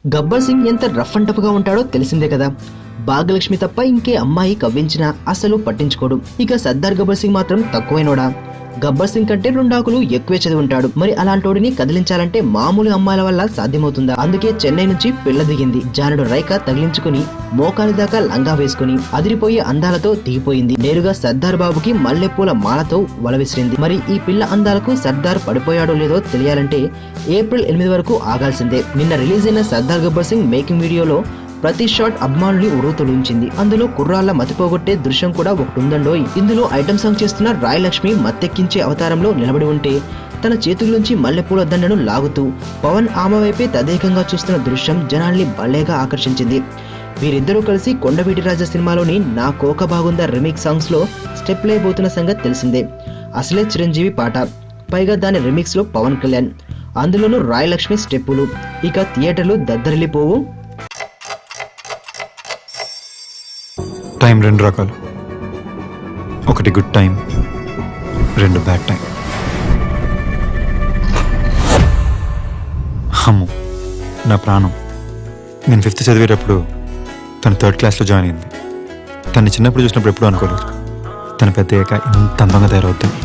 గబ్బర్ సింగ్ ఎంత rough and tough గా ఉంటాడో తెలిసిందే కదా. భాగ్యలక్ష్మి తప్ప ఇంకే అమ్మాయి కవ్వించినా అసలు పట్టించుకోడు. ఇక సర్దార్ గబ్బర్ సింగ్ మాత్రం తక్కువైనోడా. గబ్బర్ సింగ్ కంటే 2 ఆకులు ఎక్కువే చదివి ఉంటాడు. మరి అలాంటోడిని కదిలించాలంటే మామూలు అమ్మాయిల వల్ల సాధ్యమవుతుందా? అందుకే చెన్నై నుంచి పిల్ల దిగింది. జానుడు రైక తగిలించుకుని మోకాలి దాకా లంగా వేసుకుని అదిరిపోయే అందాలతో దిగిపోయింది. నేరుగా సర్దార్ బాబుకి మల్లెపూల మాలతో వల విసిరింది. మరి ఈ పిల్ల అందాలకు సర్దార్ పడిపోయాడో లేదో తెలియాలంటే ఏప్రిల్ 8 వరకు ఆగాల్సిందే. నిన్న రిలీజ్ అయిన సర్దార్ గబ్బర్ సింగ్ మేకింగ్ వీడియోలో ప్రతి షాట్ అభిమానుల్ని ఉరుతొలించింది. అందులో కుర్రాళ్ళ మతిపోగొట్టే దృశ్యం కూడా ఒకటి ఉందండోయ్. ఇందులో ఐటమ్ సాంగ్ చేస్తున్న రాయ్ లక్ష్మి మత్తెక్కించే అవతారంలో నిలబడి ఉంటే తన చేతుల్లోంచి మల్లెపూల దండను లాగుతూ పవన్ ఆమె వైపే తదేకంగా చూస్తున్న దృశ్యం జనాల్ని భలేగా ఆకర్షించింది. వీరిద్దరూ కలిసి కొండవీటి రాజా సినిమాలోని నా కోక బాగుందా రిమిక్స్ సాంగ్స్ లో స్టెప్ లేబోతున్న సంగతి తెలిసిందే. అసలే చిరంజీవి పాట, పైగా దాని రిమిక్స్ లో పవన్ కళ్యాణ్, అందులోనూ రాయ్ లక్ష్మి స్టెప్పులు. ఇక థియేటర్లు దద్దరిల్లిపోవు. టైం 2 రకాలు, ఒకటి గుడ్ టైం, 2 బ్యాడ్ టైం. అమ్ము నా ప్రాణం. నేను 5th చదివేటప్పుడు తను 3rd క్లాస్లో జాయిన్ అయింది. తను చిన్నప్పుడు చూసినప్పుడు ఎప్పుడూ అనుకోలేదు తను పెద్ద ఇంత అందంగా తయారవుతుంది.